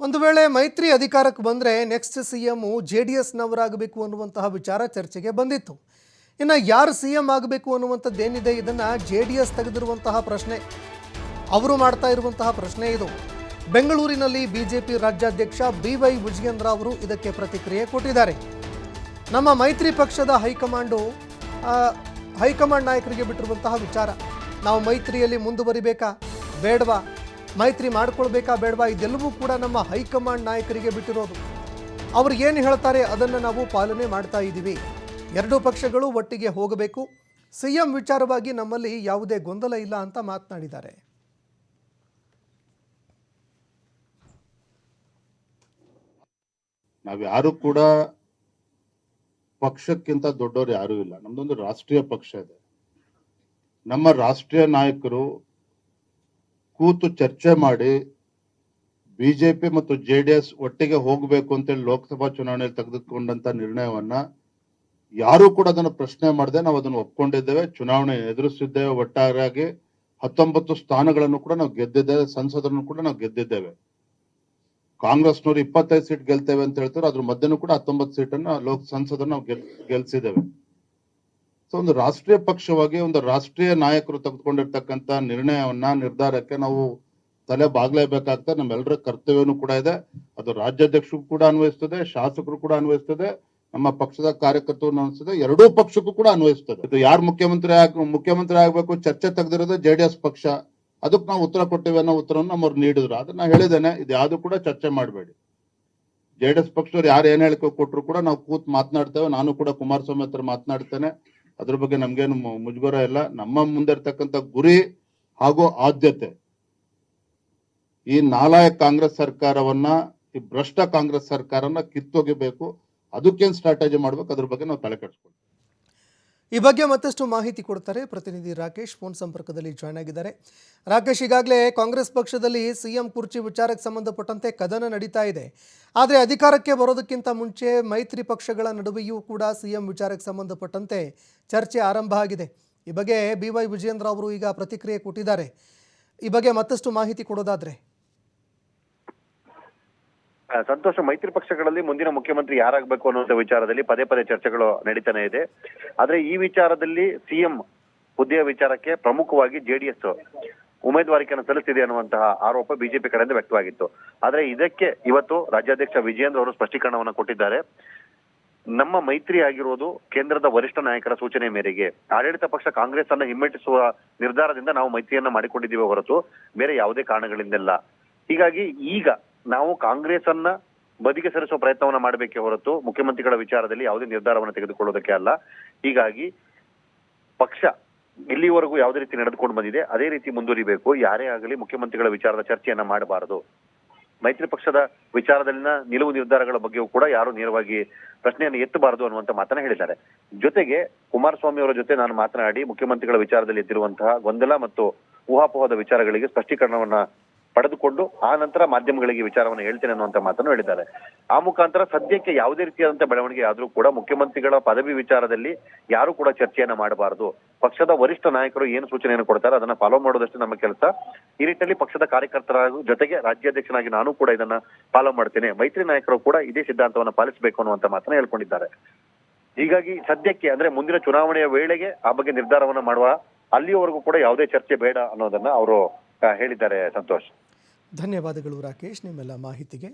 ಒಂದು ವೇಳೆ ಮೈತ್ರಿ ಅಧಿಕಾರಕ್ಕೆ ಬಂದರೆ ನೆಕ್ಸ್ಟ್ ಸಿಎಂ JDSನವರಾಗಬೇಕು ಅನ್ನುವಂತಹ ವಿಚಾರ ಚರ್ಚೆಗೆ ಬಂದಿತ್ತು. ಇನ್ನು ಯಾರು ಸಿಎಂ ಆಗಬೇಕು ಅನ್ನುವಂಥದ್ದೇನಿದೆ ಇದನ್ನು JDS ತೆಗೆದಿರುವಂತಹ ಪ್ರಶ್ನೆ, ಅವರು ಮಾಡ್ತಾ ಇರುವಂತಹ ಪ್ರಶ್ನೆ ಇದು. ಬೆಂಗಳೂರಿನಲ್ಲಿ ಬಿಜೆಪಿ ರಾಜ್ಯಾಧ್ಯಕ್ಷ BY ವಿಜಯೇಂದ್ರ ಅವರು ಇದಕ್ಕೆ ಪ್ರತಿಕ್ರಿಯೆ ಕೊಟ್ಟಿದ್ದಾರೆ. ನಮ್ಮ ಮೈತ್ರಿ ಪಕ್ಷದ ಹೈಕಮಾಂಡ್ ನಾಯಕರಿಗೆ ಬಿಟ್ಟಿರುವಂತಹ ವಿಚಾರ, ನಾವು ಮೈತ್ರಿಯಲ್ಲಿ ಮುಂದುವರಿಬೇಕಾ ಬೇಡವಾ, ಮೈತ್ರಿ ಮಾಡ್ಕೊಳ್ಬೇಕಾ ಬೇಡವಾ, ಇದೆಲ್ಲವೂ ಕೂಡ ನಮ್ಮ ಹೈಕಮಾಂಡ್ ನಾಯಕರಿಗೆ ಬಿಟ್ಟಿರೋದು. ಅವರು ಏನು ಹೇಳ್ತಾರೆ ಅದನ್ನು ನಾವು ಪಾಲನೆ ಮಾಡ್ತಾ ಇದ್ದೀವಿ. ಎರಡೂ ಪಕ್ಷಗಳು ಒಟ್ಟಿಗೆ ಹೋಗಬೇಕು. ಸಿಎಂ ವಿಚಾರವಾಗಿ ನಮ್ಮಲ್ಲಿ ಯಾವುದೇ ಗೊಂದಲ ಇಲ್ಲ ಅಂತ ಮಾತನಾಡಿದ್ದಾರೆ. ನಾವ್ಯಾರು ಕೂಡ ಪಕ್ಷಕ್ಕಿಂತ ದೊಡ್ಡವರು ಯಾರೂ ಇಲ್ಲ. ನಮ್ದೊಂದು ರಾಷ್ಟ್ರೀಯ ಪಕ್ಷ ಇದೆ. ನಮ್ಮ ರಾಷ್ಟ್ರೀಯ ನಾಯಕರು ಕೂತು ಚರ್ಚೆ ಮಾಡಿ ಬಿಜೆಪಿ ಮತ್ತು JDS ಒಟ್ಟಿಗೆ ಹೋಗಬೇಕು ಅಂತೇಳಿ ಲೋಕಸಭಾ ಚುನಾವಣೆಯಲ್ಲಿ ತೆಗೆದುಕೊಂಡಂತ ನಿರ್ಣಯವನ್ನ ಯಾರು ಕೂಡ ಅದನ್ನು ಪ್ರಶ್ನೆ ಮಾಡದೆ ನಾವು ಅದನ್ನು ಒಪ್ಕೊಂಡಿದ್ದೇವೆ. ಚುನಾವಣೆ ಎದುರಿಸಿದ್ದೇವೆ. ಒಟ್ಟಾರೆಯಾಗಿ 19 ಸ್ಥಾನಗಳನ್ನು ಕೂಡ ನಾವು ಗೆದ್ದಿದ್ದೇವೆ. ಸಂಸದರನ್ನು ಕೂಡ ನಾವು ಗೆದ್ದಿದ್ದೇವೆ. ಕಾಂಗ್ರೆಸ್ನವರು 25 ಸೀಟ್ ಗೆಲ್ತೇವೆ ಅಂತ ಹೇಳ್ತಾರೆ. ಅದ್ರ ಮಧ್ಯನೂ ಕೂಡ 19 ಸೀಟನ್ನು ಸಂಸದನ್ನು ನಾವು ಗೆಲ್ಸಿದ್ದೇವೆ. ಸೊ ಒಂದು ರಾಷ್ಟ್ರೀಯ ಪಕ್ಷವಾಗಿ ಒಂದು ರಾಷ್ಟ್ರೀಯ ನಾಯಕರು ತೆಗೆದುಕೊಂಡಿರ್ತಕ್ಕಂಥ ನಿರ್ಧಾರಕ್ಕೆ ನಾವು ತಲೆ ಬಾಗ್ಲೇಬೇಕಾಗ್ತದೆ. ನಮ್ಮೆಲ್ಲರ ಕರ್ತವ್ಯನೂ ಕೂಡ ಇದೆ. ಅದು ರಾಜ್ಯಾಧ್ಯಕ್ಷರು ಕೂಡ ಅನ್ವಯಿಸ್ತದೆ, ಶಾಸಕರು ಕೂಡ ಅನ್ವಯಿಸ್ತದೆ, ನಮ್ಮ ಪಕ್ಷದ ಕಾರ್ಯಕರ್ತರು ಅನ್ವಯಿಸ್ತದೆ, ಎರಡೂ ಪಕ್ಷಕ್ಕೂ ಕೂಡ ಅನ್ವಯಿಸ್ತದೆ. ಇದು ಯಾರು ಮುಖ್ಯಮಂತ್ರಿ ಆಗ್ಬೇಕು ಚರ್ಚೆ ತೆಗೆದಿರೋದು JDS ಪಕ್ಷ. ಅದಕ್ಕೆ ನಾವು ಉತ್ತರ ಕೊಟ್ಟಿವಿ ಅನ್ನೋ ಉತ್ತರವನ್ನು ನಮ್ಮವ್ರು ನೀಡಿದ್ರು. ಅದನ್ನ ಹೇಳಿದ್ದೇನೆ, ಇದು ಯಾವ್ದು ಕೂಡ ಚರ್ಚೆ ಮಾಡಬೇಡಿ. JDS ಪಕ್ಷದವ್ರು ಯಾರು ಏನ್ ಹೇಳಿಕೆ ಕೊಟ್ಟರು ಕೂಡ ನಾವು ಕೂತ್ ಮಾತನಾಡ್ತೇವೆ. ನಾನು ಕೂಡ ಕುಮಾರಸ್ವಾಮಿ ಹತ್ರ ಮಾತನಾಡ್ತೇನೆ. ಅದ್ರ ಬಗ್ಗೆ ನಮ್ಗೇನು ಮುಜುಗರ ಇಲ್ಲ. ನಮ್ಮ ಮುಂದೆ ಇರ್ತಕ್ಕಂಥ ಗುರಿ ಹಾಗೂ ಆದ್ಯತೆ ಈ ನಾಲಾಯಕ ಕಾಂಗ್ರೆಸ್ ಸರ್ಕಾರವನ್ನ, ಈ ಭ್ರಷ್ಟ ಕಾಂಗ್ರೆಸ್ ಸರ್ಕಾರನ ಕಿತ್ತೊಗಿಬೇಕು. ಅದಕ್ಕೇನು ಸ್ಟ್ರಾಟಜಿ ಮಾಡ್ಬೇಕು ಅದ್ರ ಬಗ್ಗೆ ನಾವು ತಲೆ ಕೆಡಿಸ್ಕೊಳ್ತೀವಿ. ಈ ಬಗ್ಗೆ ಮತ್ತಷ್ಟು ಮಾಹಿತಿ ಕೊಡ್ತಾರೆ ಪ್ರತಿನಿಧಿ ರಾಕೇಶ್, ಫೋನ್ ಸಂಪರ್ಕದಲ್ಲಿ ಜಾಯ್ನ್ ಆಗಿದ್ದಾರೆ. ರಾಕೇಶ್, ಈಗಾಗಲೇ ಕಾಂಗ್ರೆಸ್ ಪಕ್ಷದಲ್ಲಿ ಸಿಎಂ ಕುರ್ಚಿ ವಿಚಾರಕ್ಕೆ ಸಂಬಂಧಪಟ್ಟಂತೆ ಕದನ ನಡೀತಾ ಇದೆ. ಆದರೆ ಅಧಿಕಾರಕ್ಕೆ ಬರೋದಕ್ಕಿಂತ ಮುಂಚೆ ಮೈತ್ರಿ ಪಕ್ಷಗಳ ನಡುವೆಯೂ ಕೂಡ ಸಿಎಂ ವಿಚಾರಕ್ಕೆ ಸಂಬಂಧಪಟ್ಟಂತೆ ಚರ್ಚೆ ಆರಂಭ ಆಗಿದೆ. ಈ ಬಗ್ಗೆ BY ವಿಜಯೇಂದ್ರ ಅವರು ಈಗ ಪ್ರತಿಕ್ರಿಯೆ ಕೊಟ್ಟಿದ್ದಾರೆ. ಈ ಬಗ್ಗೆ ಮತ್ತಷ್ಟು ಮಾಹಿತಿ ಕೊಡೋದಾದ್ರೆ. ಸಂತೋಷ, ಮೈತ್ರಿ ಪಕ್ಷಗಳಲ್ಲಿ ಮುಂದಿನ ಮುಖ್ಯಮಂತ್ರಿ ಯಾರಾಗಬೇಕು ಅನ್ನುವಂಥ ವಿಚಾರದಲ್ಲಿ ಪದೇ ಪದೇ ಚರ್ಚೆಗಳು ನಡೀತಾನೆ ಇದೆ. ಆದ್ರೆ ಈ ವಿಚಾರದಲ್ಲಿ ಸಿಎಂ ಹುದ್ದೆಯ ವಿಚಾರಕ್ಕೆ ಪ್ರಮುಖವಾಗಿ JDS ಉಮೇದುವಾರಿಕೆಯನ್ನು ಸಲ್ಲಿಸಿದೆ ಅನ್ನುವಂತಹ ಆರೋಪ ಬಿಜೆಪಿ ಕಡೆಯಿಂದ ವ್ಯಕ್ತವಾಗಿತ್ತು. ಆದ್ರೆ ಇದಕ್ಕೆ ಇವತ್ತು ರಾಜ್ಯಾಧ್ಯಕ್ಷ ವಿಜಯೇಂದ್ರ ಅವರು ಸ್ಪಷ್ಟೀಕರಣವನ್ನು ಕೊಟ್ಟಿದ್ದಾರೆ. ನಮ್ಮ ಮೈತ್ರಿ ಆಗಿರೋದು ಕೇಂದ್ರದ ವರಿಷ್ಠ ನಾಯಕರ ಸೂಚನೆ ಮೇರೆಗೆ, ಆಡಳಿತ ಪಕ್ಷ ಕಾಂಗ್ರೆಸ್ ಅನ್ನು ಹಿಮ್ಮೆಟ್ಟಿಸುವ ನಿರ್ಧಾರದಿಂದ ನಾವು ಮೈತ್ರಿಯನ್ನ ಮಾಡಿಕೊಂಡಿದ್ದೀವಿ ಹೊರತು ಬೇರೆ ಯಾವುದೇ ಕಾರಣಗಳಿಂದಲ್ಲ. ಹೀಗಾಗಿ ಈಗ ನಾವು ಕಾಂಗ್ರೆಸ್ ಅನ್ನ ಬದಿಗೆ ಸರಿಸುವ ಪ್ರಯತ್ನವನ್ನ ಮಾಡಬೇಕೇ ಹೊರತು ಮುಖ್ಯಮಂತ್ರಿಗಳ ವಿಚಾರದಲ್ಲಿ ಯಾವುದೇ ನಿರ್ಧಾರವನ್ನು ತೆಗೆದುಕೊಳ್ಳೋದಕ್ಕೆ ಅಲ್ಲ. ಹೀಗಾಗಿ ಪಕ್ಷ ಇಲ್ಲಿವರೆಗೂ ಯಾವುದೇ ರೀತಿ ನಡೆದುಕೊಂಡು ಬಂದಿದೆ ಅದೇ ರೀತಿ ಮುಂದುವರಿಬೇಕು. ಯಾರೇ ಆಗಲಿ ಮುಖ್ಯಮಂತ್ರಿಗಳ ವಿಚಾರದ ಚರ್ಚೆಯನ್ನ ಮಾಡಬಾರದು. ಮೈತ್ರಿ ಪಕ್ಷದ ವಿಚಾರದಲ್ಲಿನ ನಿಲುವು ನಿರ್ಧಾರಗಳ ಬಗ್ಗೆಯೂ ಕೂಡ ಯಾರು ನೇರವಾಗಿ ಪ್ರಶ್ನೆಯನ್ನು ಎತ್ತಬಾರದು ಅನ್ನುವಂತ ಮಾತನ್ನ ಹೇಳಿದ್ದಾರೆ. ಜೊತೆಗೆ ಕುಮಾರಸ್ವಾಮಿ ಅವರ ಜೊತೆ ನಾನು ಮಾತನಾಡಿ ಮುಖ್ಯಮಂತ್ರಿಗಳ ವಿಚಾರದಲ್ಲಿ ಎದ್ದಿರುವಂತಹ ಗೊಂದಲ ಮತ್ತು ಊಹಾಪೋಹದ ವಿಚಾರಗಳಿಗೆ ಸ್ಪಷ್ಟೀಕರಣವನ್ನ ಪಡೆದುಕೊಂಡು ಆ ನಂತರ ಮಾಧ್ಯಮಗಳಿಗೆ ವಿಚಾರವನ್ನು ಹೇಳ್ತೇನೆ ಅನ್ನುವಂತ ಮಾತನ್ನು ಹೇಳಿದ್ದಾರೆ. ಆ ಮುಖಾಂತರ ಸದ್ಯಕ್ಕೆ ಯಾವುದೇ ರೀತಿಯಾದಂತಹ ಬೆಳವಣಿಗೆ ಆದ್ರೂ ಕೂಡ ಮುಖ್ಯಮಂತ್ರಿಗಳ ಪದವಿ ವಿಚಾರದಲ್ಲಿ ಯಾರು ಕೂಡ ಚರ್ಚೆಯನ್ನ ಮಾಡಬಾರದು. ಪಕ್ಷದ ವರಿಷ್ಠ ನಾಯಕರು ಏನು ಸೂಚನೆಯನ್ನು ಕೊಡ್ತಾರೆ ಅದನ್ನ ಫಾಲೋ ಮಾಡೋದಷ್ಟೇ ನಮ್ಮ ಕೆಲಸ. ಈ ನಿಟ್ಟಿನಲ್ಲಿ ಪಕ್ಷದ ಕಾರ್ಯಕರ್ತರ ಜೊತೆಗೆ ರಾಜ್ಯಾಧ್ಯಕ್ಷನಾಗಿ ನಾನು ಕೂಡ ಇದನ್ನ ಫಾಲೋ ಮಾಡ್ತೇನೆ. ಮೈತ್ರಿ ನಾಯಕರು ಕೂಡ ಇದೇ ಸಿದ್ಧಾಂತವನ್ನ ಪಾಲಿಸಬೇಕು ಅನ್ನುವಂತ ಮಾತನ್ನ ಹೇಳ್ಕೊಂಡಿದ್ದಾರೆ. ಹೀಗಾಗಿ ಸದ್ಯಕ್ಕೆ ಅಂದ್ರೆ ಮುಂದಿನ ಚುನಾವಣೆಯ ವೇಳೆಗೆ ಆ ಬಗ್ಗೆ ನಿರ್ಧಾರವನ್ನ ಮಾಡುವ, ಅಲ್ಲಿಯವರೆಗೂ ಕೂಡ ಯಾವುದೇ ಚರ್ಚೆ ಬೇಡ ಅನ್ನೋದನ್ನ ಅವರು ಹೇಳಿದ್ದಾರೆ. ಸಂತೋಷ್, ಧನ್ಯವಾದಗಳು ರಾಕೇಶ್ ನಿಮ್ಮೆಲ್ಲ ಮಾಹಿತಿಗೆ.